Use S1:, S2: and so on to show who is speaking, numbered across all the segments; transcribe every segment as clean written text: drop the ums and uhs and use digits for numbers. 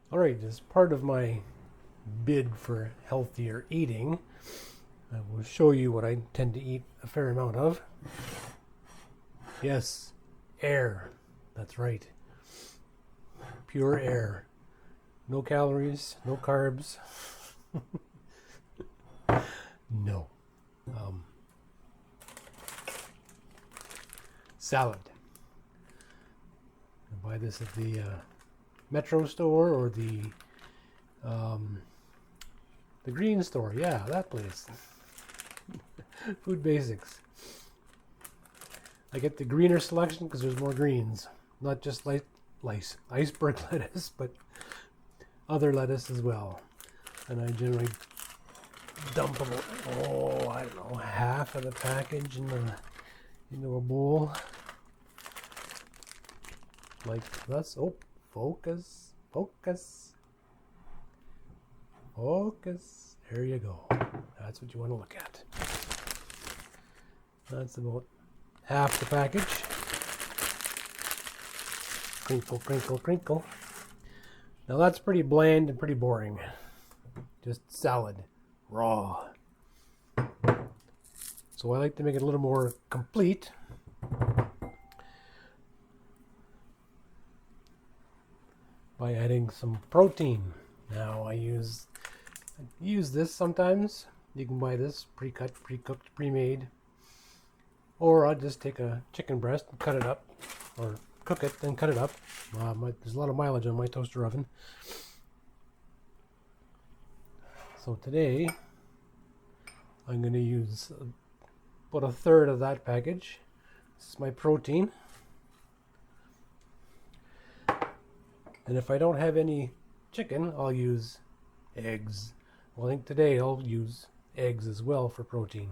S1: All right, as part of my bid for healthier eating, I will show you what I tend to eat a fair amount of. Yes, air. That's right. Pure air. No calories, no carbs. No. Salad. I buy this at the Metro store or the green store. Yeah, that place. Food Basics. I get the greener selection because there's more greens, not just iceberg lettuce, but other lettuce as well. And I generally dump I don't know, half of the package into a bowl. Like this. Oh, focus, focus, focus. There you go. That's what you want to look at. That's about half the package. Crinkle, crinkle, crinkle. Now that's pretty bland and pretty boring. Just salad, raw. So I like to make it a little more complete. By adding some protein. Now I use this sometimes. You can buy this pre-cut, pre-cooked, pre-made. Or I'll just take a chicken breast and cut it up, or cook it, then cut it up. There's a lot of mileage on my toaster oven. So today, I'm going to use about a third of that package. This is my protein. And if I don't have any chicken, I'll use eggs. Well, I think today I'll use eggs as well for protein.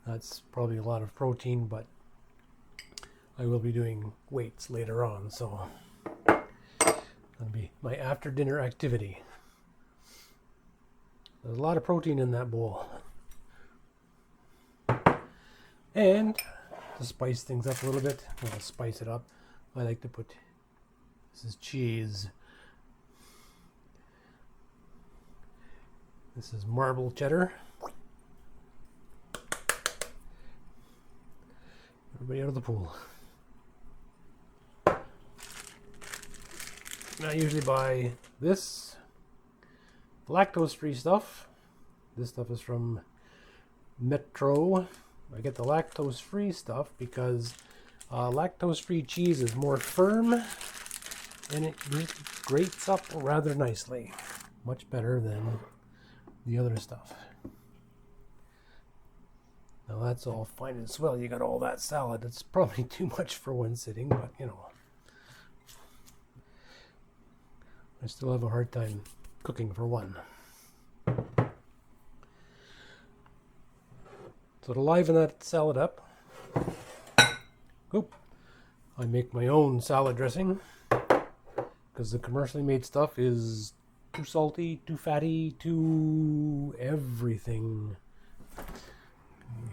S1: That's probably a lot of protein, but I will be doing weights later on, so that'll be my after dinner activity. There's a lot of protein in that bowl. And to spice things up a little bit, I'll spice it up. I like to put, this is cheese. This is marble cheddar. Everybody out of the pool. And I usually buy this lactose-free stuff. This stuff is from Metro. I get the lactose-free stuff because lactose-free cheese is more firm and it grates up rather nicely. Much better than the other stuff. Now that's all fine and swell. You got all that salad. It's probably too much for one sitting, but you know. I still have a hard time cooking for one. So to liven that salad up, I make my own salad dressing because the commercially made stuff is too salty, too fatty, too everything.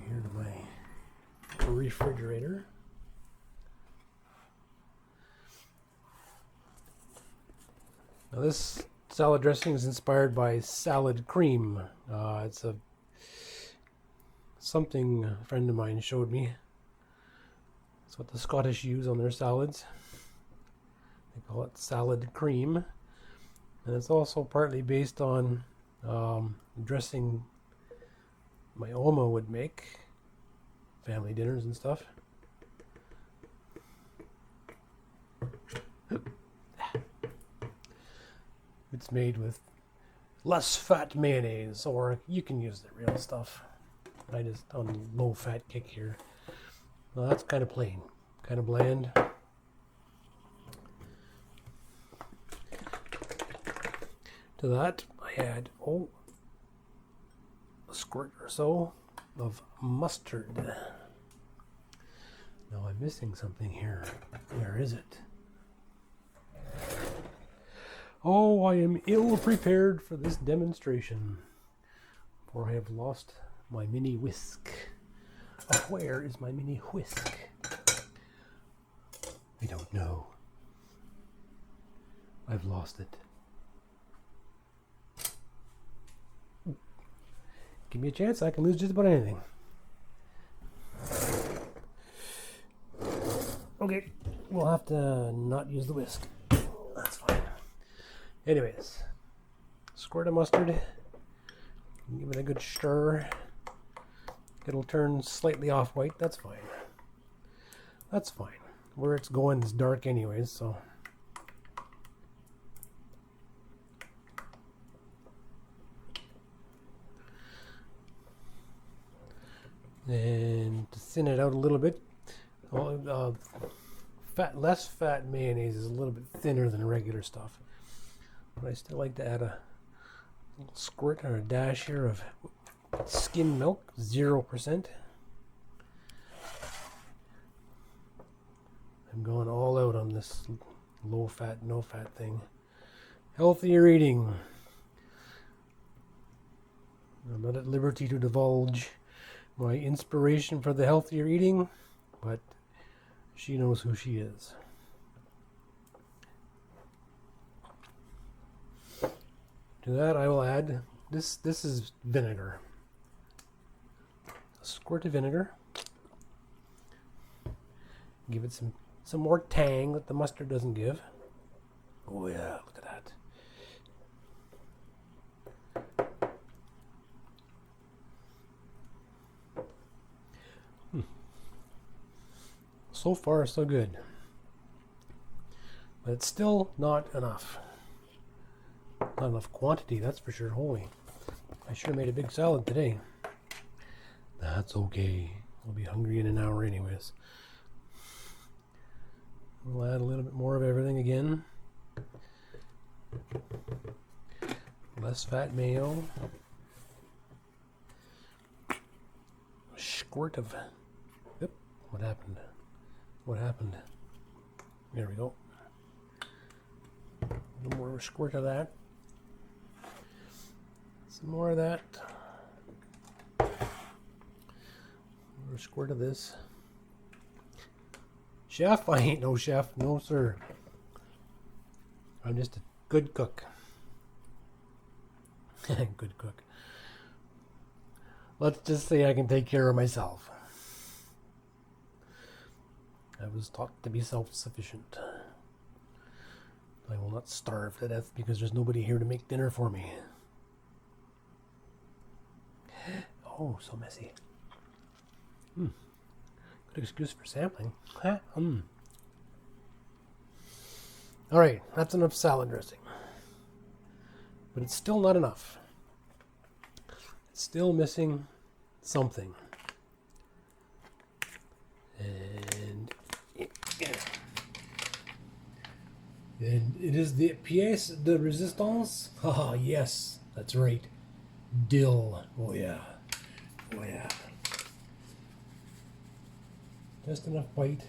S1: Here to my refrigerator. Now this salad dressing is inspired by salad cream. It's something a friend of mine showed me. It's what the Scottish use on their salads. They call it salad cream. And it's also partly based on dressing my Oma would make, family dinners and stuff. It's made with less fat mayonnaise, or you can use the real stuff. I just on a low fat kick here. Well, that's kind of plain, kind of bland. To that, I add a squirt or so of mustard. Now I'm missing something here. Where is it? Oh, I am ill prepared for this demonstration, for I have lost my mini whisk. Oh, where is my mini whisk? I don't know. I've lost it. Give me a chance, I can lose just about anything. Okay, we'll have to not use the whisk. That's fine. Anyways, squirt of mustard. Give it a good stir. It'll turn slightly off-white. That's fine. That's fine. Where it's going is dark anyways, so... And to thin it out a little bit, less fat mayonnaise is a little bit thinner than regular stuff. But I still like to add a little squirt or a dash here of skim milk, 0%. I'm going all out on this low fat, no fat thing. Healthier eating. I'm not at liberty to divulge my inspiration for the healthier eating, but she knows who she is. To that I will add, this is vinegar. A squirt of vinegar. Give it some more tang that the mustard doesn't give. Oh yeah, look at that. So far, so good. But it's still not enough. Not enough quantity, that's for sure. Holy, I should have made a big salad today. That's okay. I'll be hungry in an hour anyways. We'll add a little bit more of everything again. Less fat mayo. A squirt of... Yep, what happened? What happened? There we go. A little more squirt of that. Some more of that. More squirt of this. Chef? I ain't no chef. No, sir. I'm just a good cook. Good cook. Let's just say I can take care of myself. I was taught to be self-sufficient. I will not starve to death because there's nobody here to make dinner for me. Oh, so messy. Good excuse for sampling. Alright, that's enough salad dressing. But it's still not enough. It's still missing something. And it is the pièce de résistance. Ah, yes, that's right. Dill. Oh yeah. Oh yeah. Just enough bite.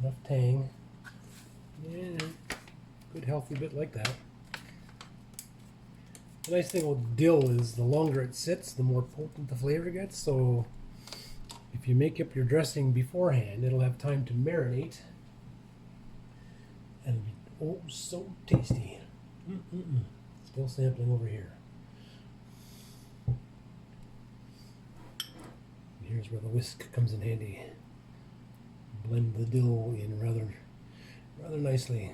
S1: Enough tang. Yeah. Good healthy bit like that. The nice thing with dill is the longer it sits, the more potent the flavor gets. So if you make up your dressing beforehand, it'll have time to marinate. And it'll be oh so tasty. Still sampling over here. And here's where the whisk comes in handy. Blend the dill in rather nicely.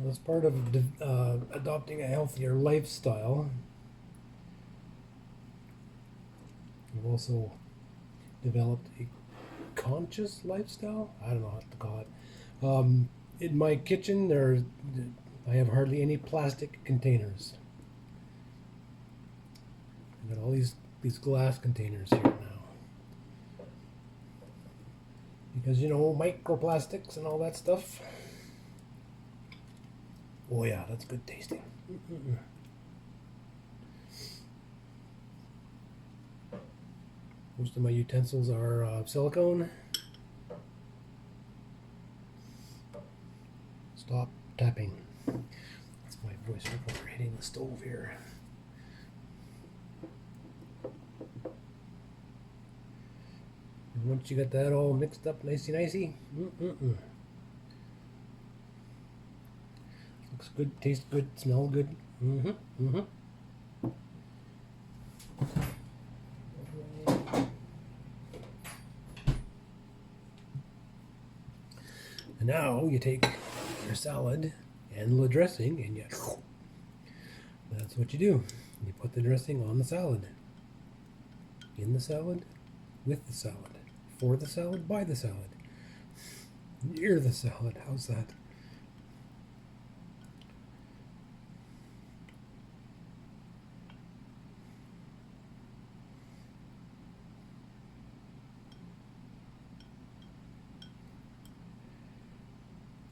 S1: As part of adopting a healthier lifestyle, we've also developed a conscious lifestyle. I don't know what to call it. In my kitchen, I have hardly any plastic containers. I've got all these glass containers here now, because you know, microplastics and all that stuff. Oh yeah, that's good tasting. Most of my utensils are silicone. Stop tapping. That's my voice recorder hitting the stove here. once you got that all mixed up nicey, looks good, tastes good, smells good. And now you take your salad and the dressing and that's what you do. You put the dressing on the salad. In the salad, with the salad, for the salad, by the salad, near the salad. How's that?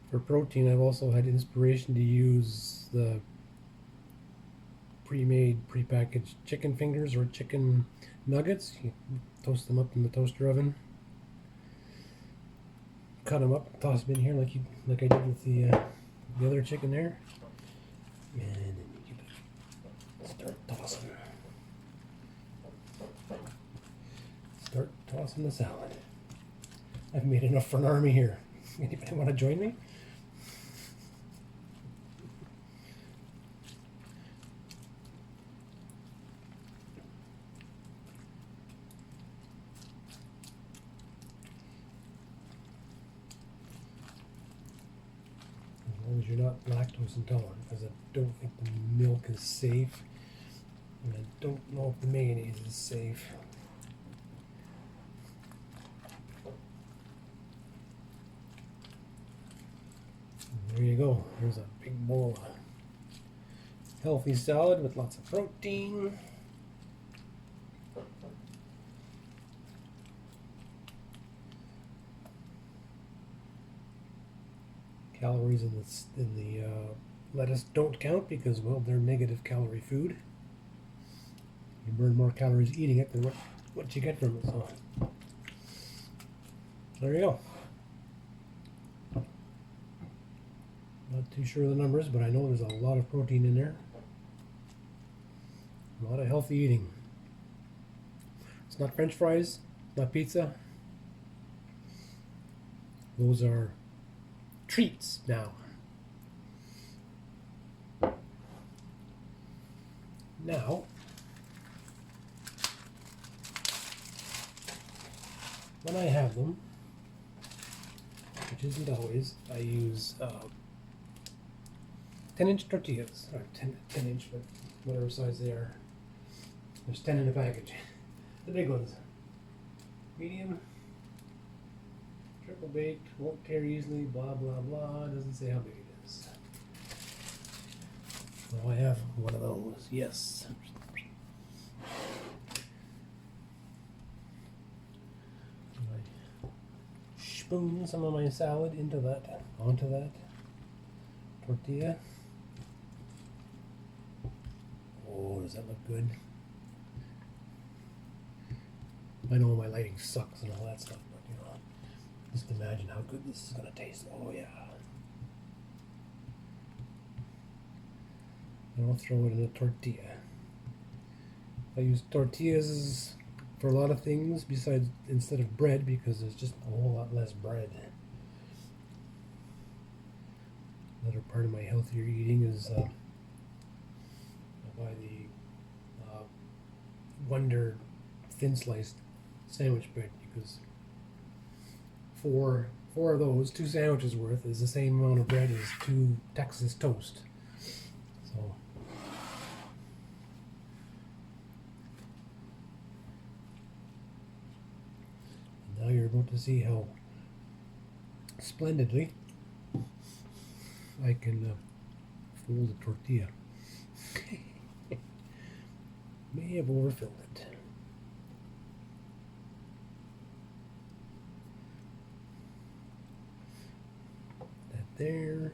S1: For protein, I've also had inspiration to use the pre-made, prepackaged chicken fingers or chicken nuggets. You toast them up in the toaster oven, cut them up, toss them in here like I did with the other chicken there, and then you start tossing. Start tossing the salad. I've made enough for an army here. Anybody want to join me? As long as you're not lactose intolerant, because I don't think the milk is safe, and I don't know if the mayonnaise is safe. And there you go. Here's a big bowl of healthy salad with lots of protein. Calories in the lettuce don't count because, well, they're negative calorie food. You burn more calories eating it than what you get from it. So there you go. Not too sure of the numbers, but I know there's a lot of protein in there. A lot of healthy eating. It's not French fries, not pizza. Those are treats now. Now, when I have them, which isn't always, I use 10-inch tortillas, or 10-inch, but whatever size they are. There's 10 in a package. The big ones. Medium. Triple baked, won't tear easily, blah blah blah, doesn't say how big it is. So I have one of those, yes. I spoon some of my salad onto that tortilla. Oh, does that look good? I know my lighting sucks and all that stuff, but you know, just imagine how good this is going to taste. Oh yeah. And I'll throw it in a tortilla. I use tortillas for a lot of things besides instead of bread because there's just a whole lot less bread. Another part of my healthier eating is I buy the Wonder thin sliced sandwich bread because four of those, 2 sandwiches worth, is the same amount of bread as 2 Texas toast. So now you're about to see how splendidly I can fold a tortilla. May have overfilled it. That there.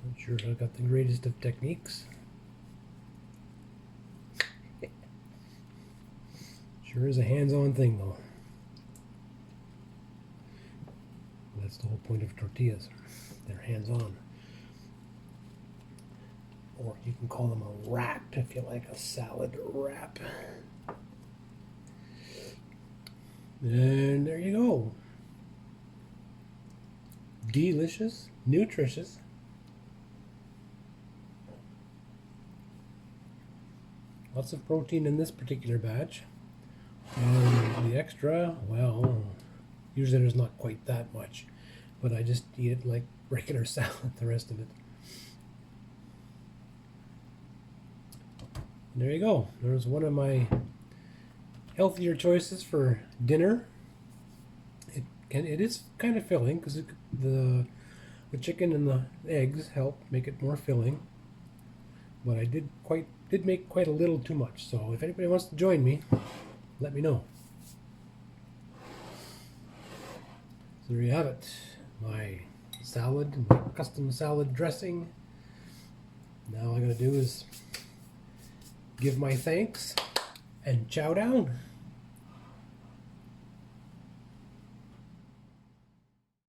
S1: Not sure if I got the greatest of techniques. Sure is a hands-on thing though. That's the whole point of tortillas. They're hands-on. or you can call them a wrap if you like a salad wrap. And there you go. Delicious, nutritious. Lots of protein in this particular batch. And the extra, well, usually there's not quite that much, but I just eat it like regular salad, the rest of it. And there you go. There's one of my healthier choices for dinner. It is kind of filling because the chicken and the eggs help make it more filling. But I did make quite a little too much. So if anybody wants to join me, let me know. So there you have it. My salad, my custom salad dressing. Now all I gotta do is give my thanks and chow down.